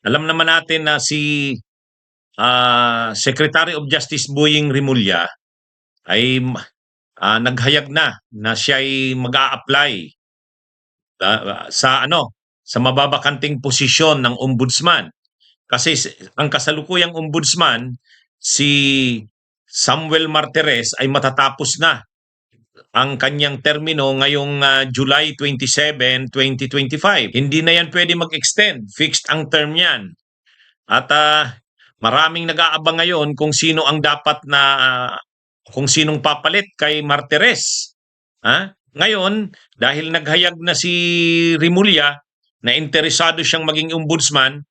Alam naman natin na si Secretary of Justice Boying Rimulya ay naghayag na siya ay mag-a-apply sa mababakanting posisyon ng ombudsman. Kasi ang kasalukuyang ombudsman, si Samuel Martires, ay matatapos na ang kanyang termino ngayong July 27, 2025. Hindi na yan pwede mag-extend. Fixed ang term yan. At maraming nag-aabang ngayon kung sino ang dapat na kung sinong papalit kay Martires. Ngayon, dahil naghayag na si Rimulya na interesado siyang maging ombudsman,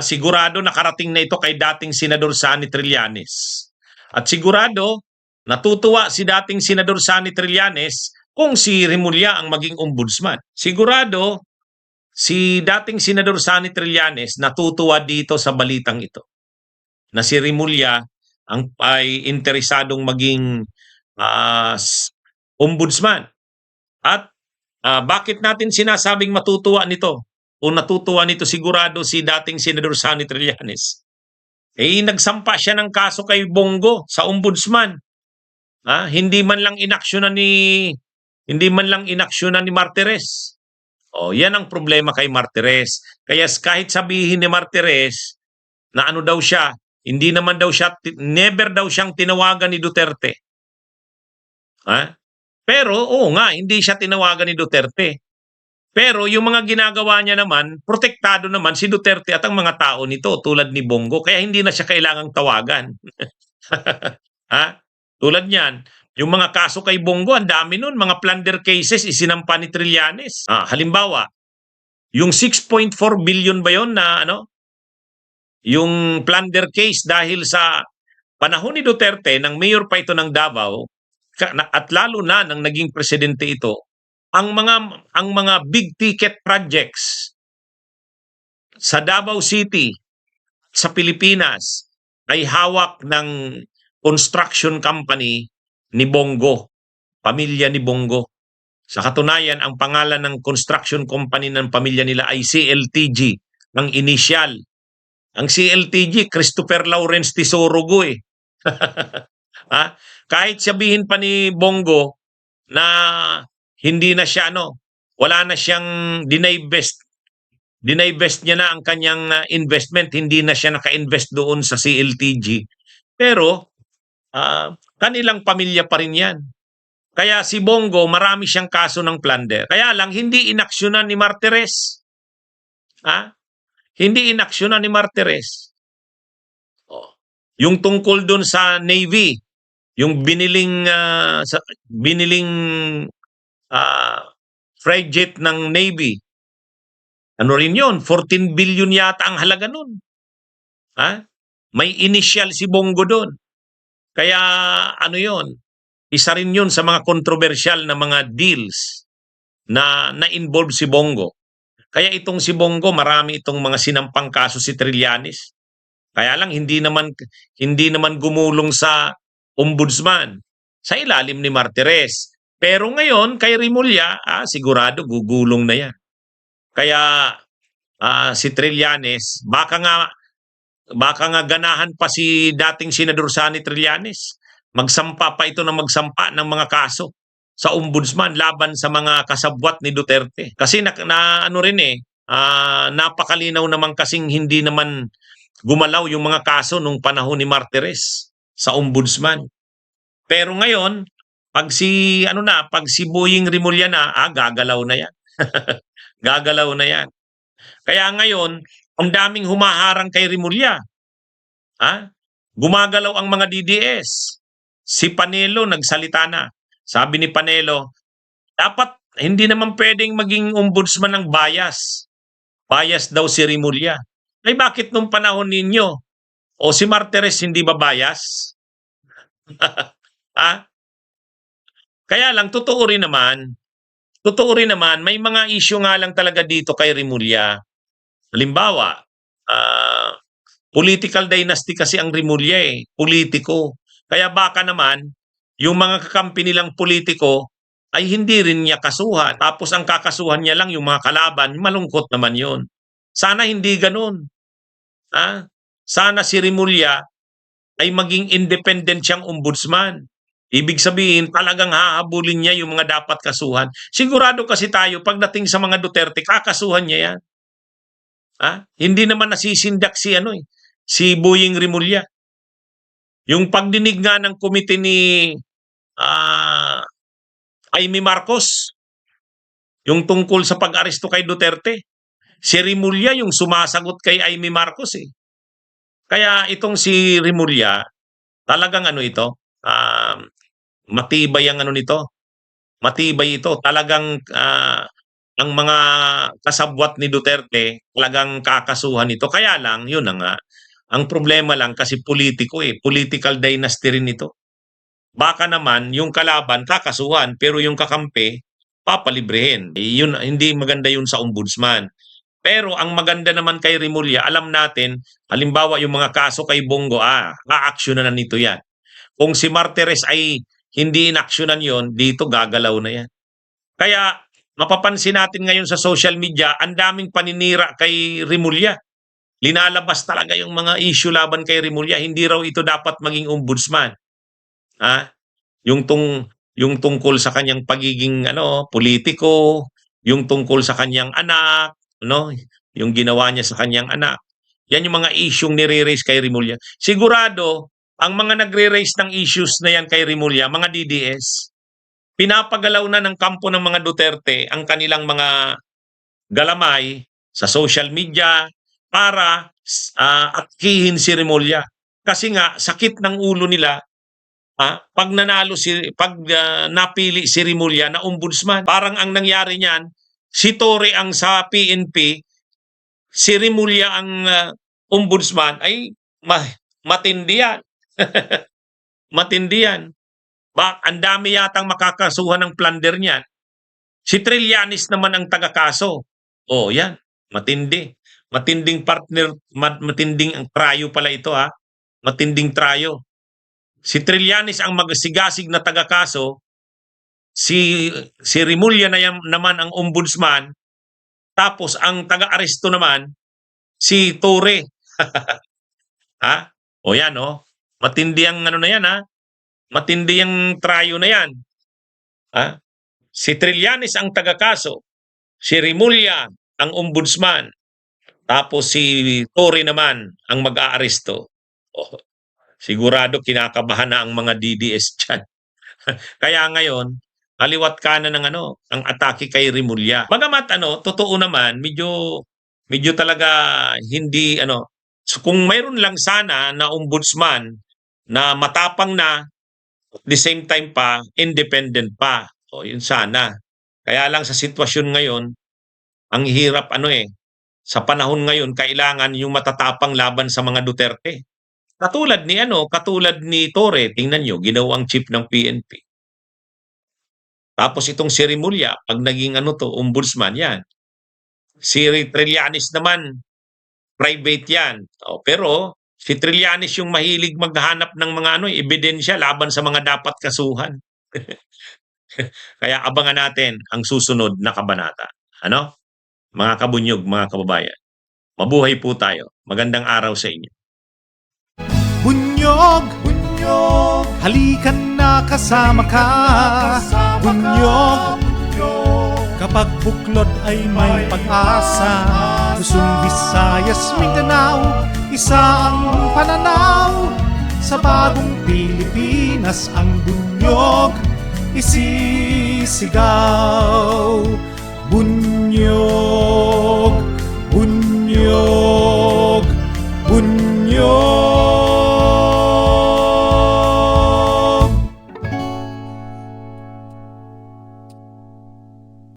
sigurado nakarating na ito kay dating Senador Sani Trillanes. At sigurado natutuwa si dating Senador Sani Trillanes kung si Rimulya ang maging ombudsman. Sigurado si dating Senador Sani Trillanes natutuwa dito sa balitang ito na si Rimulya ay interesadong maging ombudsman. At bakit natin sinasabing matutuwa nito o natutuwa nito sigurado si dating Senador Sani Trillanes? Nagsampa siya ng kaso kay Bongo sa ombudsman. Hindi man lang inaksyonan ni Martires. Yan ang problema kay Martires. Kaya kahit sabihin ni Martires na ano daw siya, hindi naman daw siya, never daw siyang tinawagan ni Duterte. Pero oo nga, hindi siya tinawagan ni Duterte. Pero yung mga ginagawa niya naman, protektado naman si Duterte at ang mga tao nito tulad ni Bongo. Kaya hindi na siya kailangang tawagan. Tulad niyan, yung mga kaso kay Bongo, ang dami nun, mga plunder cases isinampa ni Trillanes. Halimbawa, yung 6.4 billion ba yun na yung plunder case dahil sa panahon ni Duterte, nang mayor pa ito ng Davao, at lalo na nang naging presidente ito, ang mga big ticket projects sa Davao City, sa Pilipinas, ay hawak ng construction company ni Bongo, pamilya ni Bongo. Sa katunayan, ang pangalan ng construction company ng pamilya nila ay CLTG, ang initial. Ang CLTG, Christopher Lawrence Tesorogo eh. Kahit sabihin pa ni Bongo na hindi na siya wala na siyang dinivest niya na ang kanyang investment, hindi na siya naka-invest doon sa CLTG. Pero kanilang pamilya pa rin yan. Kaya si Bongo, marami siyang kaso ng plunder. Kaya lang, hindi inaksyonan ni Martires. Hindi inaksyonan ni Martires. Yung tungkol doon sa Navy, yung biniling frigate ng Navy, ano rin yun? 14 billion yata ang halaga nun. May initial si Bongo doon. Kaya ano yun? Isa rin yun sa mga controversial na mga deals na na-involve si Bongo. Kaya itong si Bongo, marami itong mga sinampang kaso si Trillanes. Kaya lang hindi naman gumulong sa ombudsman sa ilalim ni Martires. Pero ngayon kay Rimulya, sigurado gugulong na yan. Kaya si Trillanes, baka nga ganahan pa si dating Senador Sani Trillanes. Magsampa pa ito magsampa ng mga kaso sa ombudsman laban sa mga kasabwat ni Duterte. Kasi napakalinaw naman kasing hindi naman gumalaw yung mga kaso nung panahon ni Martires sa ombudsman. Pero ngayon, pag si Boying Rimulya na, gagalaw na yan. Gagalaw na yan. Kaya ngayon, ang daming humaharang kay Rimulya. Gumagalaw ang mga DDS. Si Panelo nagsalita na. Sabi ni Panelo, dapat hindi naman pwedeng maging ombudsman ng bias. Bias daw si Rimulya. Ay bakit nung panahon ninyo? O si Martires hindi ba bias? Kaya lang, totoo rin naman, may mga issue nga lang talaga dito kay Rimulya. Halimbawa, political dynasty kasi ang Rimulya politiko. Kaya baka naman, yung mga kakampi nilang politiko ay hindi rin niya kasuhan. Tapos ang kakasuhan niya lang yung mga kalaban, malungkot naman yun. Sana hindi gano'n. Sana si Remulla ay maging independent siyang ombudsman. Ibig sabihin, talagang hahabulin niya yung mga dapat kasuhan. Sigurado kasi tayo, pagdating sa mga Duterte, kakasuhan niya yan. Hindi naman nasisindak si Boying Remulla. Yung pagdinig nga ng komite ni Amy Marcos, yung tungkol sa pag-aresto kay Duterte, si Remulla yung sumasagot kay Amy Marcos eh. Kaya itong si Remulla, talagang matibay ang nito. Matibay ito. Talagang ang mga kasabwat ni Duterte, talagang kakasuhan ito. Kaya lang, yun na nga. Ang problema lang kasi politiko eh. Political dynasty rin ito. Baka naman, yung kalaban, kakasuhan. Pero yung kakampi, papalibrehin. Yun, hindi maganda yun sa ombudsman. Pero ang maganda naman kay Remulla, alam natin, halimbawa yung mga kaso kay Bongo, aaksyonan na nito yan. Kung si Martires ay hindi inaksyonan yon, dito gagalaw na yan. Kaya mapapansin natin ngayon sa social media, ang daming paninira kay Remulla. Linalabas talaga yung mga issue laban kay Remulla. Hindi raw ito dapat maging ombudsman. Yung tungkol sa kanyang pagiging politiko, yung tungkol sa kanyang anak, yung ginawa niya sa kanyang anak. Yan yung mga issue nire-raise kay Remulla. Sigurado, ang mga nagre-raise ng issues na yan kay Remulla, mga DDS, pinapagalaw na ng kampo ng mga Duterte ang kanilang mga galamay sa social media para atkihin si Remulla. Kasi nga, sakit ng ulo nila pag napili si Remulla na ombudsman. Parang ang nangyari niyan, si Torre ang sa PNP, si Remulla ang ombudsman, ay matindi yan. Matindi yan. Ang dami yatang makakasuhan ng plunder niyan. Si Trillanes naman ang tagakaso. Yan. Matindi. Matinding partner, matinding ang trayo pala ito Matinding trayo. Si Trillanes ang magsigasig na tagakaso, si Remulla naman ang ombudsman, tapos ang taga-aresto naman, si Torre. Yan matindi ang na yan matindi ang trayo na yan. Si Trillanes ang tagakaso, si Remulla ang ombudsman, tapos si Torre naman ang mag-aaresto. Sigurado kinakabahan na ang mga DDS dyan. Kaya ngayon, kaliwat kanan ng ang atake kay Remulla. Bagamat totoo naman, medyo talaga hindi so kung mayroon lang sana na ombudsman na matapang na, at the same time pa, independent pa. Yun sana. Kaya lang sa sitwasyon ngayon, ang hirap sa panahon ngayon, kailangan yung matatapang laban sa mga Duterte. Katulad ni Torre, tingnan nyo, ginawang chief ng PNP. Tapos itong si Remulla, pag naging ombudsman, yan. Si Trillanes naman, private yan. Pero si Trillanes yung mahilig maghanap ng mga ebidensya laban sa mga dapat kasuhan. Kaya abangan natin ang susunod na kabanata. Mga kabunyog, mga kababayan. Mabuhay po tayo. Magandang araw sa inyo. Bunyog, bunyog, halikan na kasama ka. Bunyog, kapag buklod ay may pag-asa. Luzon, Visayas, Mindanao, isa ang pananaw. Sa bagong Pilipinas ang bunyog isisigaw. Bunyog.